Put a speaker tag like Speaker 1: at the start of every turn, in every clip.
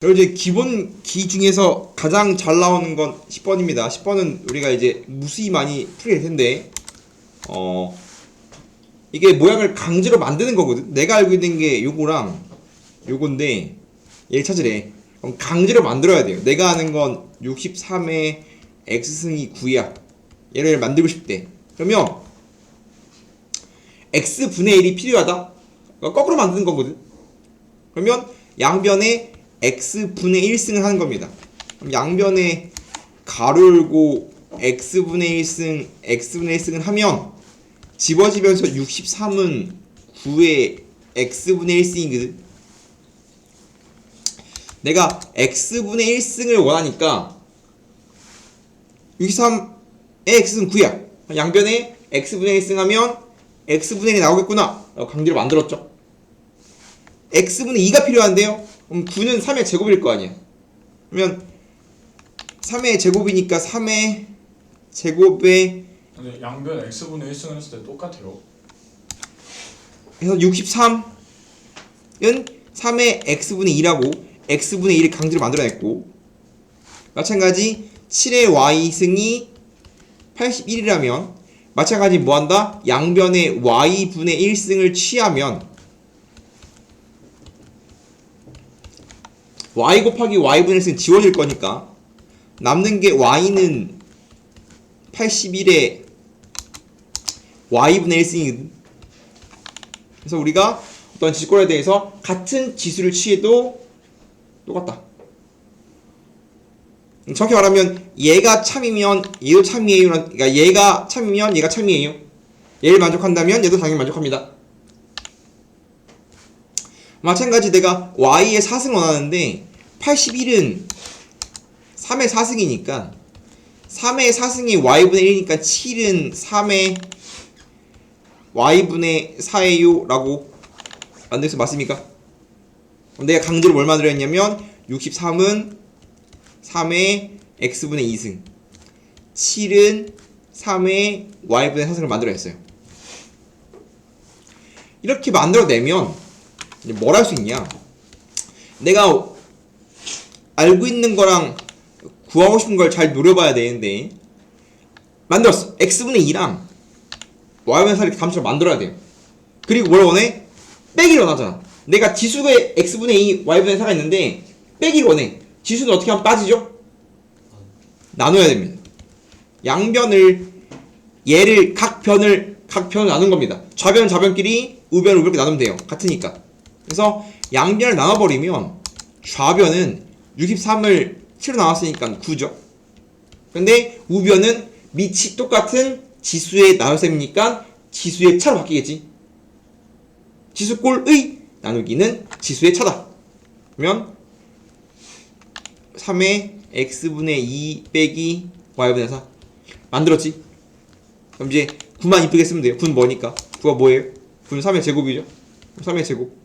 Speaker 1: 그리고 이제 기본 기 중에서 가장 잘 나오는 건 10번입니다. 10번은 우리가 이제 무수히 많이 풀게 될 텐데, 이게 모양을 강제로 만드는 거거든. 내가 알고 있는 게 요거랑 요건데, 얘를 찾으래. 그럼 강제로 만들어야 돼요. 내가 아는 건 63의 x승이 9야. 얘를 만들고 싶대. 그러면 x분의 1이 필요하다. 그러니까 거꾸로 만드는 거거든. 그러면 양변에 x분의 1승을 하는 겁니다. 그럼 양변에 가로 열고 x분의 1승, x분의 1승을 하면 집어지면서 63은 9의 x분의 1승이거든. 내가 x분의 1승을 원하니까 63의 x는 9야. 양변에 x분의 1승 하면 x분의 1이 나오겠구나. 강제로 만들었죠. x분의 2가 필요한데요. 그럼 9는 3의 제곱일 거 아니야. 그러면 3의 제곱이니까 3의 제곱에
Speaker 2: 근데 양변 x분의 1승을 했을 때 똑같아요.
Speaker 1: 그래서 63은 3의 x분의 2라고 x분의 1을 강제로 만들어냈고, 마찬가지 7의 y승이 81이라면 마찬가지 뭐한다? 양변의 y분의 1승을 취하면 y 곱하기 y분의 1승 지워질 거니까 남는 게 y는 81의 y분의 1승이거든. 그래서 우리가 어떤 지꼴에 대해서 같은 지수를 취해도 똑같다. 정확히 말하면 얘가 참이면 얘도 참이에요. 그러니까 얘가 참이면 얘가 참이에요. 얘를 만족한다면 얘도 당연히 만족합니다. 마찬가지 내가 y의 4승 원하는데 81은 3의 4승이니까 3의 4승이 y분의 1이니까 7은 3의 y분의 4예요 라고 만들 수 맞습니까? 내가 강제로 뭘 만들었냐면 63은 3의 x분의 2승, 7은 3의 y분의 4승을 만들어냈어요. 이렇게 만들어내면 뭘 할 수 있냐? 내가 알고 있는 거랑 구하고 싶은 걸 잘 노려봐야 되는데, 만들었어. x분의 2랑 y분의 4를 함수를 만들어야 돼요. 그리고 뭘 원해? 빼기를 원하잖아. 내가 지수의 x분의 2, y분의 4가 있는데 빼기를 원해. 지수는 어떻게 하면 빠지죠? 나눠야 됩니다. 양변을, 얘를 각 변을 나눈 겁니다. 좌변 좌변끼리 우변 우변끼리 나누면 돼요. 같으니까. 그래서 양변을 나눠버리면 좌변은 63을 7로 나눴으니까 9죠. 근데 우변은 밑이 똑같은 지수의 나눗셈이니까 지수의 차로 바뀌겠지. 지수꼴의 나누기는 지수의 차다. 그러면 3의 x분의 2 빼기 y분의 4 만들었지. 그럼 이제 9만 이쁘게 쓰면 돼요. 9는 뭐니까? 9가 뭐예요? 9는 3의 제곱이죠. 3의 제곱.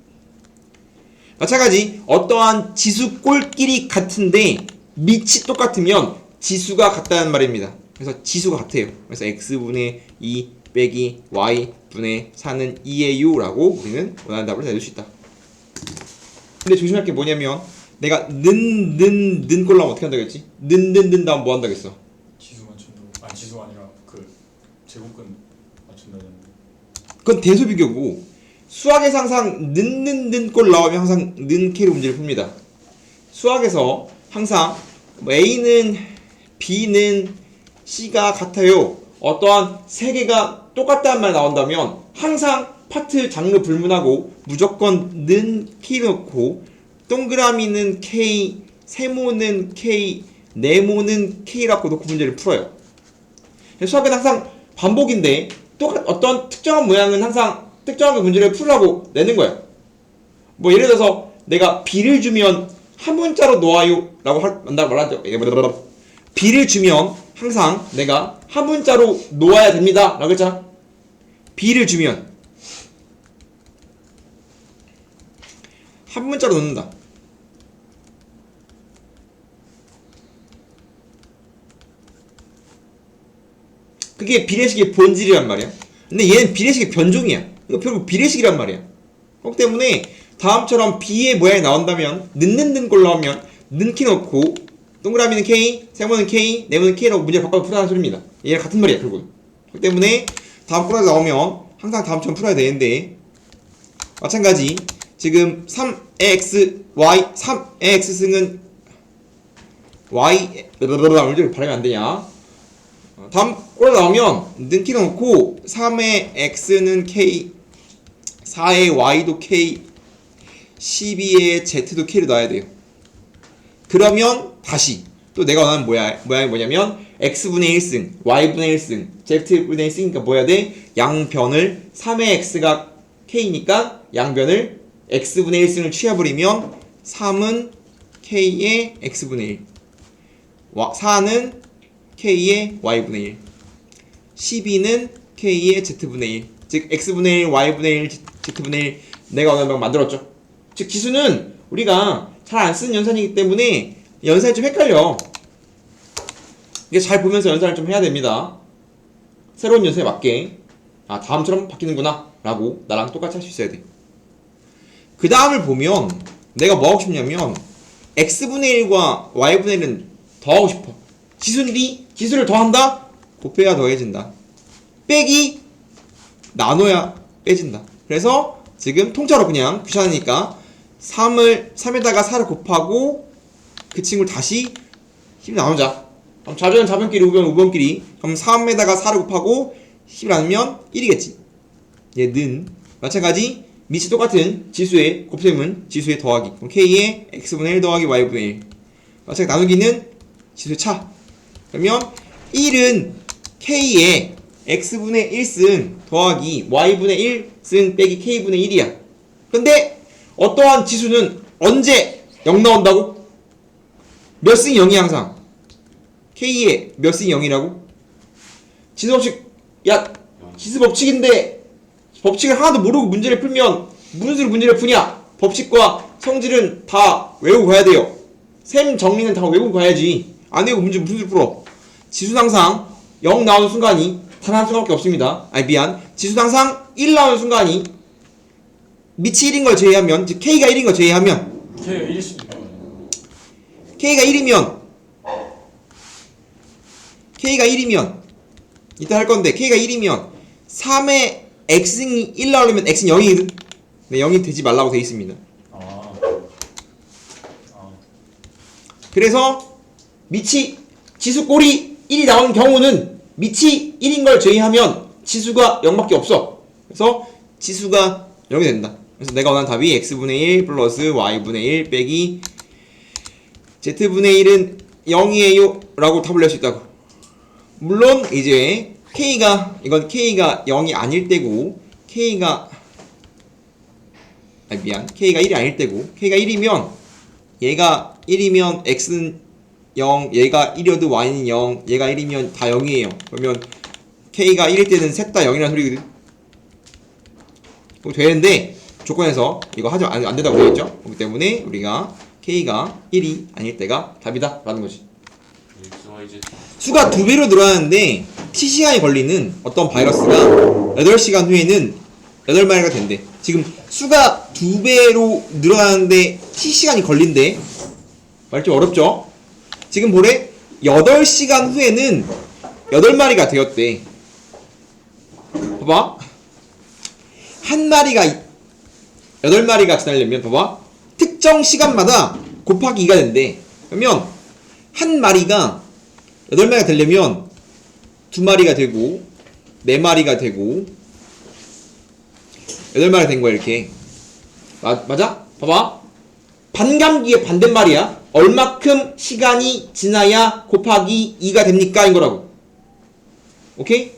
Speaker 1: 마찬가지 어떠한 지수꼴끼리 같은데 밑이 똑같으면 지수가 같다는 말입니다. 그래서 지수가 같아요. 그래서 x분의 2 빼기 y분의 4는 2예요 라고 우리는 원하는 답을 내줄 수 있다. 근데 조심할 게 뭐냐면 내가 는 꼴로 하면 어떻게 한다고 했지? 는 다음 뭐 한다고 했어?
Speaker 2: 지수 맞춘다고. 아, 지수가 아니라 그 제곱근 맞춘다는.
Speaker 1: 그건 대소비교고, 수학에서 항상 는 꼴 나오면 항상 는 K로 문제를 풉니다. 수학에서 항상 A는 B는 C가 같아요. 어떠한 세 개가 똑같다는 말 나온다면 항상 파트 장르 불문하고 무조건 는 K로 넣고 동그라미는 K, 세모는 K, 네모는 K라고 놓고 문제를 풀어요. 수학은 항상 반복인데 또 어떤 특정한 모양은 항상 특정한 문제를 풀라고 내는 거야. 뭐 예를 들어서 내가 B를 주면 한 문자로 놓아요 라고 한다고 말하죠. B를 주면 항상 내가 한 문자로 놓아야 됩니다 라고 했잖아. B를 주면 한 문자로 놓는다. 그게 비례식의 본질이란 말이야. 근데 얘는 비례식의 변종이야. 이거 결국 비례식이란 말이야. 그렇기 때문에 다음처럼 B의 모양이 나온다면 는 꼴 나오면 는 키 넣고 동그라미는 K, 세모는 K, 네모는 K라고 문제를 바꿔 풀어라는 소리입니다. 얘랑 같은 말이야 결국은. 그렇기 때문에 다음 꼴이 나오면 항상 다음처럼 풀어야 되는데 마찬가지 지금 3x, y, 3x 승은 y 왜 발음이 안 되냐? 다음 꼴 나오면 는 키 넣고 3의 x는 k, 4의 y도 k, 12의 z도 k로 넣어야 돼요. 그러면 다시 또 내가 원하는 모양이 뭐냐면 x분의 1승, y분의 1승, z분의 1승이니까 뭐 해야 돼? 양변을 3의 x가 k니까 양변을 x분의 1승을 취해버리면 3은 k의 x분의 1, 4는 k의 y분의 1, 12는 k의 z분의 1, 즉 x분의 1, y분의 1, z분의 1 내가 원하는 방 만들었죠. 즉 지수는 우리가 잘 안 쓰는 연산이기 때문에 연산이 좀 헷갈려. 이게 잘 보면서 연산을 좀 해야 됩니다. 새로운 연산에 맞게 아 다음처럼 바뀌는구나 라고 나랑 똑같이 할 수 있어야 돼. 그 다음을 보면 내가 뭐 하고 싶냐면 x분의 1과 y분의 1은 더하고 싶어. 지수인데 지수를 더한다? 곱해야 더해진다. 빼기 나눠야 빼진다. 그래서 지금 통째로 그냥 귀찮으니까 3에다가 4를 곱하고 그 친구를 다시 10을 나누자. 그럼 좌변은 좌변끼리 우변은 우변끼리. 그럼 3에다가 4를 곱하고 10을 나누면 1이겠지. 얘는 마찬가지 밑이 똑같은 지수의 곱셈은 지수의 더하기. 그럼 k의 x분의 1 더하기 y분의 1. 마찬가지 나누기는 지수의 차. 그러면 1은 k의 x분의 1승 더하기 y분의 1승 빼기 k분의 1이야. 근데 어떠한 지수는 언제 0 나온다고? 몇 승이 0이 항상? k의 몇 승이 0이라고? 지수 법칙, 야 지수 법칙인데 법칙을 하나도 모르고 문제를 풀면 무슨 수로 문제를 푸냐? 법칙과 성질은 다 외우고 가야 돼요. 셈 정리는 다 외우고 가야지. 안 외우고 문제 무슨 수로 풀어? 지수는 항상 0 나오는 순간이 단 한 순간밖에 없습니다. 아니 미안. 지수는 항상 1 나오는 순간이 밑이 1인 걸 제외하면, 즉 K가 1인 걸 제외하면
Speaker 2: K가 1일 수도 있고
Speaker 1: K가 1이면 이따 할 건데 K가 1이면 3의 X는 1 나오려면 X는 0이거든. 네, 0이 되지 말라고 되어 있습니다. 그래서 밑이 지수 꼴이 1이 나오는 경우는 밑이 1인 걸 제외하면 지수가 0밖에 없어. 그래서 지수가 0이 된다. 그래서 내가 원하는 답이 x분의 1 플러스 y분의 1 빼기 z분의 1은 0이에요 라고 답을 낼 수 있다고. 물론 이제 k가 0이 아닐 때고 k가 1이 아닐 때고 K가 1이면 얘가 1이면 x는 0, 얘가 1이어도 y는 0, 얘가 1이면 다 0이에요. 그러면 K가 1일 때는 셋 다 0이라는 소리거든. 그럼 되는데 조건에서 이거 하지 안 된다고 되어있죠. 그렇기 때문에 우리가 K가 1이 아닐 때가 답이다 라는 거지. 수가 2배로 늘어나는데 T시간이 걸리는 어떤 바이러스가 8시간 후에는 8마리가 된대. 지금 수가 2배로 늘어나는데 T시간이 걸린대. 말이 좀 어렵죠? 지금 보래 8시간 후에는 8마리가 되었대. 봐봐. 한 마리가 8마리가 지나려면 봐봐. 특정 시간마다 곱하기 2가 된대. 그러면 한 마리가 8마리가 되려면 2마리가 되고 4마리가 되고 8마리가 된 거야 이렇게. 맞아? 봐봐. 반감기의 반대말이야. 얼마큼 시간이 지나야 곱하기 2가 됩니까? 인 거라고. 오케이?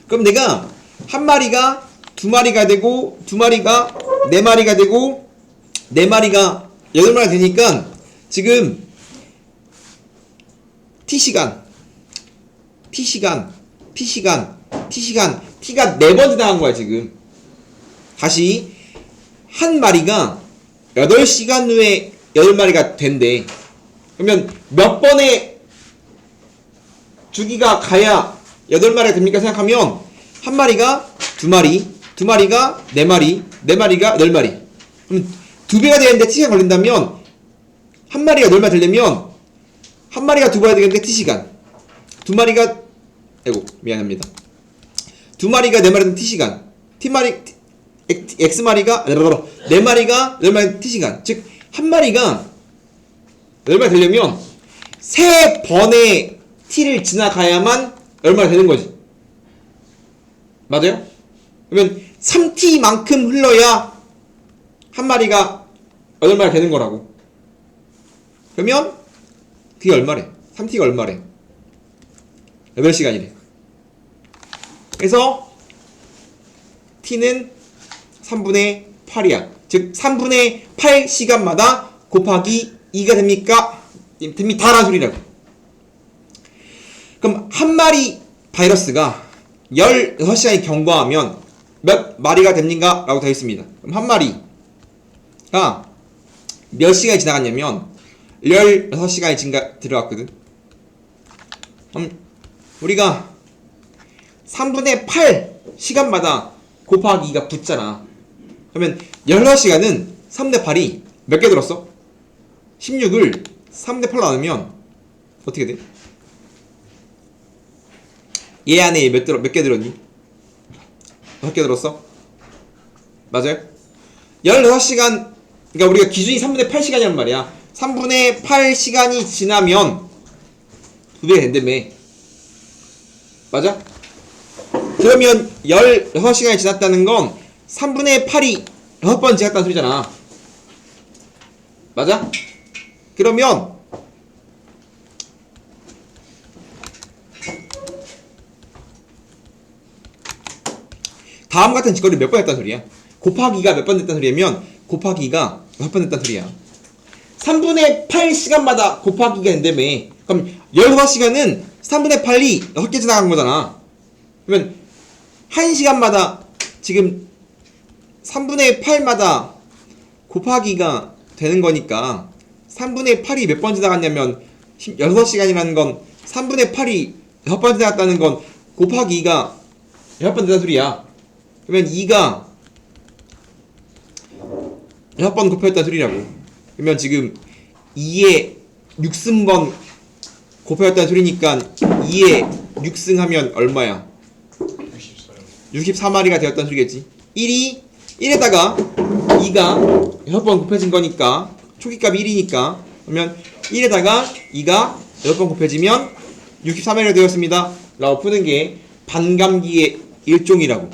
Speaker 1: 그럼 내가 한 마리가 2마리가 되고 2마리가 4마리가 되고 4마리가 8마리가 되니까 지금 T가 4번 지나간 거야 지금. 다시 한 마리가 8시간 후에 8마리가 된대. 그러면 몇 번의 주기가 가야 8마리가 됩니까? 생각하면 한 마리가 2마리, 2마리가 4마리, 4마리가 8마리. 그럼 2배가 되는데 t시간 걸린다면 한 마리가 널마 되려면 한 마리가 2배가 되겠는데 t시간, 두 마리가 아이고 미안합니다. 두 마리가 4마리는 t시간, x마리가 4마리가 4마리 t시간. 즉 한 마리가 4마리 되려면 3번의 t를 지나가야만 얼마나 되는 거지. 맞아요? 그러면 3t만큼 흘러야 한 마리가 8마리 되는 거라고. 그러면 그게 얼마래? 3t가 얼마래? 8시간이래. 그래서 t는 3분의 8이야. 즉 3분의 8시간마다 곱하기 2가 됩니까? 됩니다라는 소리라고. 그럼 한 마리 바이러스가 16시간이 경과하면 몇 마리가 됩니까? 라고 되어 있습니다. 그럼 한 마리가 몇 시간이 지나갔냐면 16시간이 들어갔거든. 그럼 우리가 3분의 8시간마다 곱하기 2가 붙잖아. 그러면 16시간은 3분의 8이 몇 개 들었어? 16을 3분의 8로 나누면 어떻게 돼? 얘 안에 몇 개 들었니? 6개 들었어? 맞아요? 16시간, 그러니까 우리가 기준이 3분의 8시간이란 말이야. 3분의 8시간이 지나면 2배가 된다며. 맞아? 그러면 16시간이 지났다는 건 3분의 8이 6번 지났다는 소리잖아. 맞아? 그러면 다음 같은 짓거리 몇 번 했다는 소리야? 곱하기가 몇 번 됐다는 소리냐면 곱하기가 6번 됐다는 소리야. 3분의 8시간마다 곱하기가 된다며. 그럼 16시간은 3분의 8이 6개 지나간 거잖아. 그러면 1시간마다 지금 3분의 8마다 곱하기가 되는 거니까 3분의 8이 몇 번 지나갔냐면 16시간이라는 건 3분의 8이 6번 지나갔다는 건 곱하기 2가 6번 된다는 소리야. 그러면 2가 6번 곱했다는 소리라고. 그러면 지금 2에 6승번 곱했다는 소리니까 2에 6승하면 얼마야? 64마리가 되었다는 소리겠지. 1에다가 2가 6번 곱해진 거니까 초기값이 1이니까 그러면 1에다가 2가 6번 곱해지면 64마리가 되었습니다 라고 푸는 게 반감기의 일종이라고.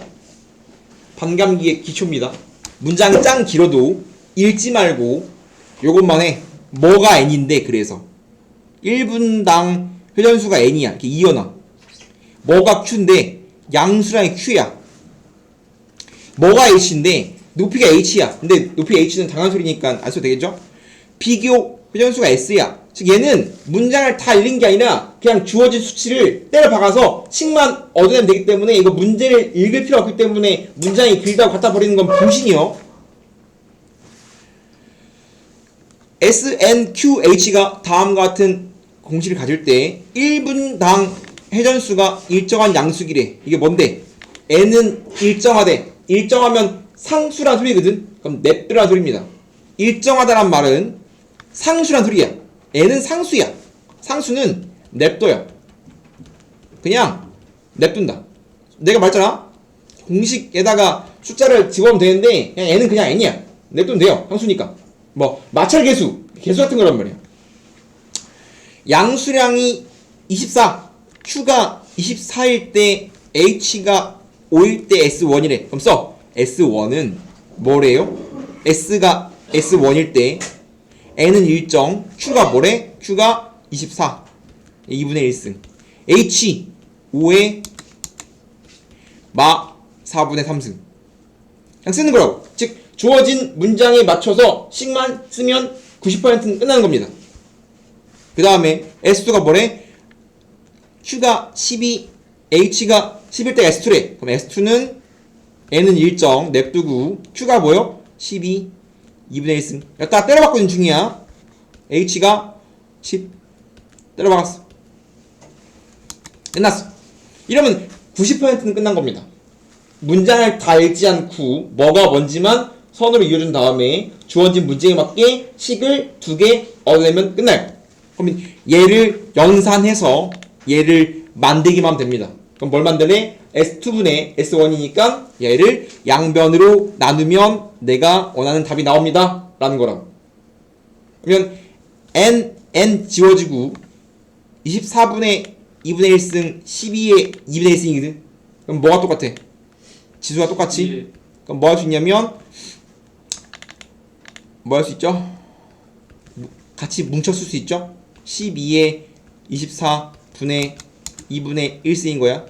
Speaker 1: 반감기의 기초입니다. 문장이 짱 길어도 읽지 말고 요것만 해. 뭐가 n인데 그래서 1분당 회전수가 n이야. 이렇게 이어놔. 뭐가 q인데 양수량이 q야. 뭐가 h인데 높이가 h야. 근데 높이 h는 당한 소리니까 안 써도 되겠죠? 비교 회전수가 s야. 즉 얘는 문장을 다 읽는 게 아니라 그냥 주어진 수치를 때려 박아서 식만 얻어내면 되기 때문에 이거 문제를 읽을 필요 없기 때문에 문장이 길다고 갖다 버리는 건 불신이요. SNQH가 다음과 같은 공식을 가질 때 1분당 회전수가 일정한 양수기래. 이게 뭔데? n은 일정하대. 일정하면 상수란 소리거든. 그럼 냅두란 소리입니다. 일정하다란 말은 상수란 소리야. n은 상수야. 상수는 냅둬요. 그냥 냅둔다. 내가 말했잖아. 공식에다가 숫자를 집어오면 되는데 그냥 n은 그냥 n이야. 냅두면 돼요. 상수니까. 뭐 마찰계수, 계수 같은 거란 말이야. 양수량이 24, q가 24일 때 h가 5일 때 S1이래. 그럼 써. S1은 뭐래요? S가 S1일 때 n은 일정, q가 뭐래? q가 24, 2분의 1승. h 5에 마 4분의 3승. 그냥 쓰는 거라고. 즉 주어진 문장에 맞춰서 식만 쓰면 90%는 끝나는 겁니다. 그 다음에 S2가 뭐래? q가 12, h가 11대 S2래. 그럼 S2는 n은 일정, 냅두고 q가 뭐요? 12, 2분의 1승. 여기다 때려박고 있는 중이야. h가 10 때려박았어. 끝났어. 이러면 90%는 끝난 겁니다. 문장을 다 읽지 않고 뭐가 뭔지만 선으로 이어준 다음에 주어진 문제에 맞게 식을 2개 얻어내면 끝나요. 그럼 얘를 연산해서 얘를 만들기만 하면 됩니다. 그럼 뭘 만드네? S2분의 S1이니까 얘를 양변으로 나누면 내가 원하는 답이 나옵니다. 라는 거라고. 그러면 n 지워지고 24분의 2분의 1승 12의 2분의 1승이거든. 그럼 뭐가 똑같아? 지수가 똑같지? 그럼 뭐 할 수 있냐면 뭐 할 수 있죠? 같이 뭉쳐 쓸 수 있죠? 12의 24분의 2분의 1승인 거야.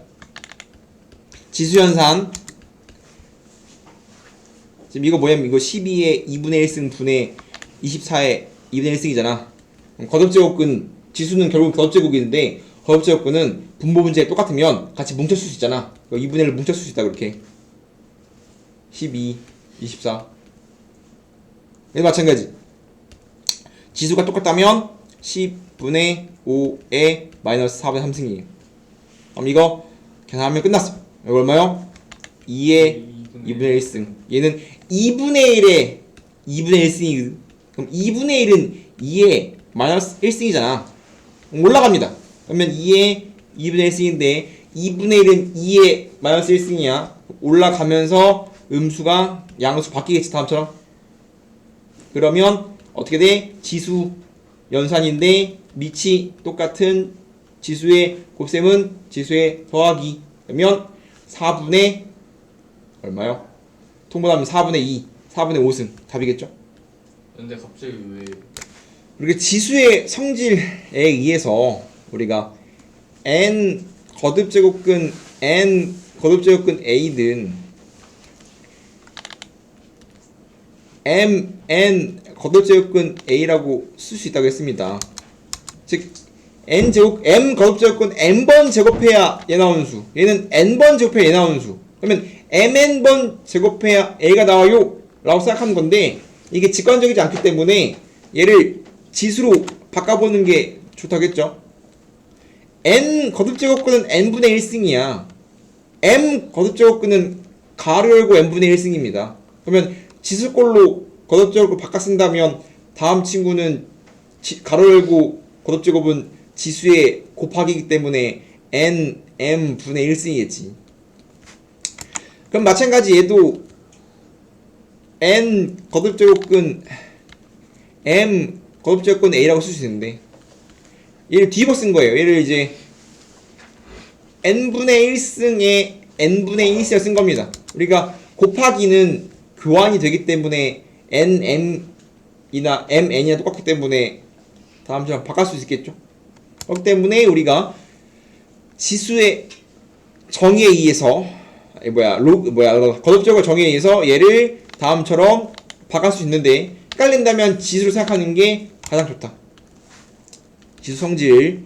Speaker 1: 지수연산 지금 이거 뭐냐면 이거 12의 2분의 1승 분의 24의 2분의 1승이잖아. 거듭제곱근 지수는 결국 거듭제곱인데 거듭제곱근은 분모 문제에 똑같으면 같이 뭉쳐 쓸 수 있잖아. 2분의 1을 뭉쳐 쓸 수 있다 그렇게. 12, 24. 얘도 마찬가지. 지수가 똑같다면 10분의 5의 마이너스 4분의 3승이에요. 그럼 이거 계산하면 끝났어. 이거 얼마요? 2의 2분의 1승. 얘는 2분의 1의 2분의 1승이거든. 그럼 2분의 1은 2의 마이너스 1승이잖아. 올라갑니다. 그러면 2의 2분의 1승인데 2분의 1은 2의 마이너스 1승이야. 올라가면서 음수가 양수 바뀌겠지 다음처럼. 그러면 어떻게 돼? 지수 연산인데 밑이 똑같은 지수의 곱셈은 지수의 더하기. 그러면 4분의 얼마요? 통분하면 4분의 2, 4분의 5승 답이겠죠?
Speaker 3: 근데 갑자기 왜
Speaker 1: 그리고 지수의 성질에 의해서 우리가 n 거듭제곱근 n 거듭제곱근 a든 mn 거듭제곱근 a라고 쓸 수 있다고 했습니다. 즉 n 제곱 m 거듭제곱근 n번 제곱해야 얘 나오는 수. 얘는 n번 제곱해야 얘 나오는 수. 그러면 mn번 제곱해야 a가 나와요 라고 생각하는 건데 이게 직관적이지 않기 때문에 얘를 지수로 바꿔보는 게 좋다겠죠. n 거듭제곱근은 n분의 1승이야. m 거듭제곱근은 가로 열고 n분의 1승입니다. 그러면 지수꼴로 거듭제곱을 바꿔 쓴다면 다음 친구는 가로 열고 거듭제곱은 지수의 곱하기이기 때문에 n m분의 1승이겠지. 그럼 마찬가지 얘도 n 거듭제곱근 m 거듭제곱근 a라고 쓸 수 있는데 얘를 뒤집어 쓴 거예요. 얘를 이제 n분의 1승에 n분의 1승을 쓴 겁니다. 우리가 곱하기는 교환이 되기 때문에 nm이나 mn이나 똑같기 때문에 다음처럼 바꿀 수 있겠죠. 그렇기 때문에 우리가 지수의 정의에 의해서 거듭제곱의 정의에 의해서 얘를 다음처럼 바꿀 수 있는데 헷갈린다면 지수를 생각하는 게 가장 좋다. 지수 성질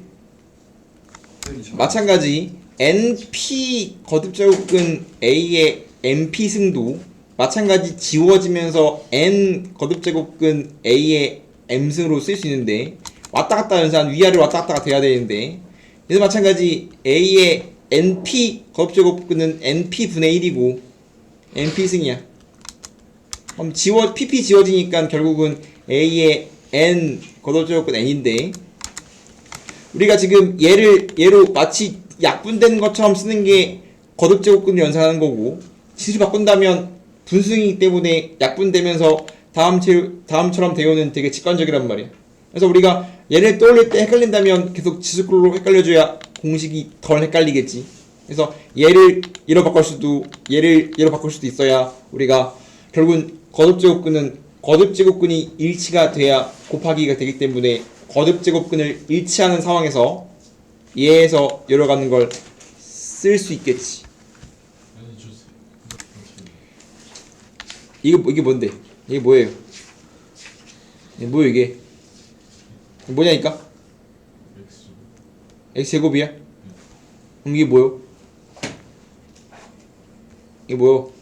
Speaker 1: 마찬가지 np 거듭제곱근 a의 np승도 마찬가지 지워지면서 n 거듭제곱근 a의 m승으로 쓸 수 있는데 왔다갔다 연산 위아래로 왔다갔다가 돼야 되는데 얘도 마찬가지 a의 np 거듭제곱근은 np분의 1이고 np승이야. 그럼 pp 지워지니까 결국은 a의 n 거듭제곱근 n인데 우리가 지금 얘로 마치 약분되는 것처럼 쓰는 게 거듭제곱근을 연산하는 거고 지수 바꾼다면 분수이기 때문에 약분되면서 다음처럼 되어는 되게 직관적이란 말이야. 그래서 우리가 얘를 떠올릴 때 헷갈린다면 계속 지수꼴로 헷갈려줘야 공식이 덜 헷갈리겠지. 그래서 얘를 얘로 바꿀 수도 얘를 얘로 바꿀 수도 있어야 우리가 결국은 거듭제곱근이 일치가 돼야 곱하기가 되기 때문에 거듭제곱근을 일치하는 상황에서 얘에서 얘로 가는 걸 쓸 수 있겠지. 이게 뭔데? 이게 뭐예요? 이게 뭐예요 이게? 뭐냐니까? x제곱이야? 그럼 이게 뭐요? 이게 뭐요?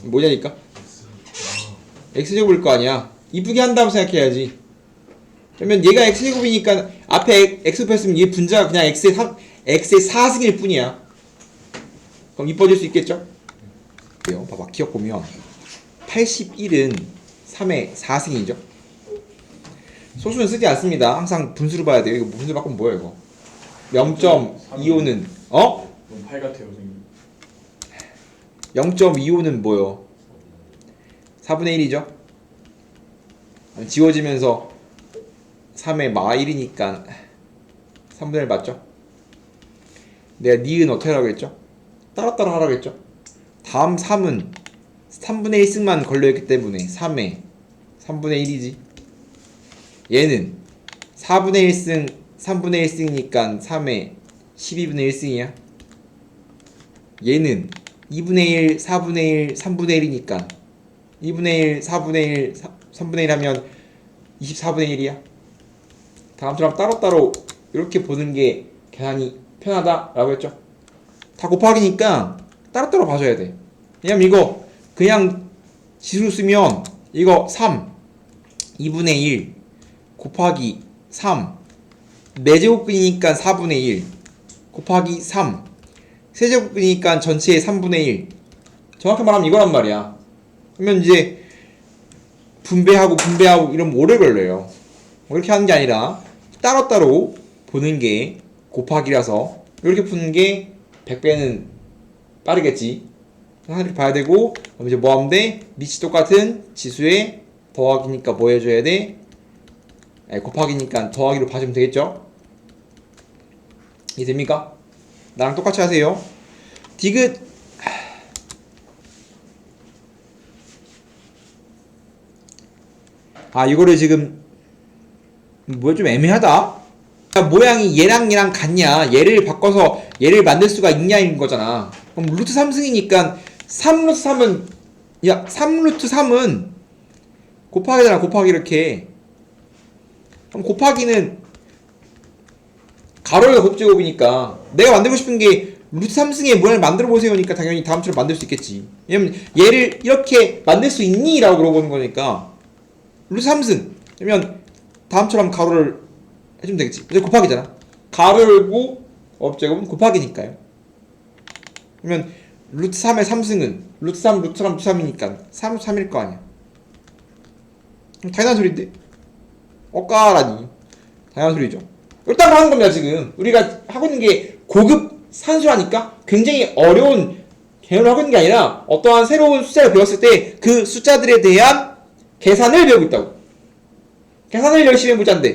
Speaker 1: 뭐냐니까? x제곱일 거 아니야. 이쁘게 한다고 생각해야지. 그러면 얘가 x제곱이니까 앞에 x 뺐으면 얘 분자가 그냥 x의 4승일 뿐이야. 그럼 이뻐질 수 있겠죠? 봐봐, 기억 보면 81은 3의 4승이죠. 소수는 쓰지 않습니다. 항상 분수로 봐야 돼요. 이거 분수 바꾸면 뭐야 이거? 0.25는
Speaker 2: 너무 팔 같아요 선생님.
Speaker 1: 0.25는 뭐요? 4분의 1이죠? 지워지면서 3의 마1이니까 3분의 1 맞죠? 내가 니은 어떻게 하라고 했죠? 따로따로 하라고 했죠? 다음 3은 3분의 1승만 걸려있기 때문에 3의 3분의 1이지. 얘는 4분의 1승 3분의 1승이니까 3의 12분의 1승이야. 얘는 2분의 1 4분의 1 3분의 1이니까 2분의 1 4분의 1 3분의 1 하면 24분의 1이야. 다음처럼 따로따로 이렇게 보는 게 계산이 편하다라고 했죠. 다 곱하기니까 따로따로 봐줘야 돼. 왜냐면 이거 그냥 지수 쓰면 이거 3 2분의 1 곱하기 3 4제곱근이니까 4분의 1 곱하기 3 세제곱근이니까 전체의 3분의 1. 정확히 말하면 이거란 말이야. 그러면 이제 분배하고 이러면 오래 걸려요. 이렇게 하는 게 아니라 따로따로 보는 게 곱하기라서 이렇게 푸는 게 100배는 빠르겠지. 이렇게 봐야 되고, 그럼 이제 뭐 하면 돼? 밑이 똑같은 지수에 더하기니까 뭐 해줘야 돼? 곱하기니까 더하기로 봐주면 되겠죠? 이해됩니까? 나랑 똑같이 하세요. 디귿. 이거를 지금 뭐야, 좀 애매하다. 모양이 얘랑 같냐, 얘를 바꿔서 얘를 만들 수가 있냐인 거잖아. 그럼 루트 3승이니까 3 루트 3은 3 루트 3은 곱하기잖아. 곱하기 이렇게. 그럼 곱하기는 가로의 곱제곱이니까 내가 만들고 싶은 게 루트 3승의 모양을 만들어 보세요니까 당연히 다음처럼 만들 수 있겠지. 왜냐면 얘를 이렇게 만들 수 있니? 라고 물어보는 거니까 루트 3승 그러면 다음처럼 가로를 해주면 되겠지. 이제 곱하기잖아. 가로 열고 업제곱은 곱하기니까요. 그러면 루트 3의 3승은 루트 3 루트 3 루트 3이니까 3 루트 3일 거 아니야. 당연한 소리인데? 엇가라니. 당연한 소리죠. 일단 하는 겁니다. 지금 우리가 하고 있는 게 고급 산수라니까 굉장히 어려운 개념을 하고 있는 게 아니라 어떠한 새로운 숫자를 배웠을 때 그 숫자들에 대한 계산을 배우고 있다고. 계산을 열심히 해보자는데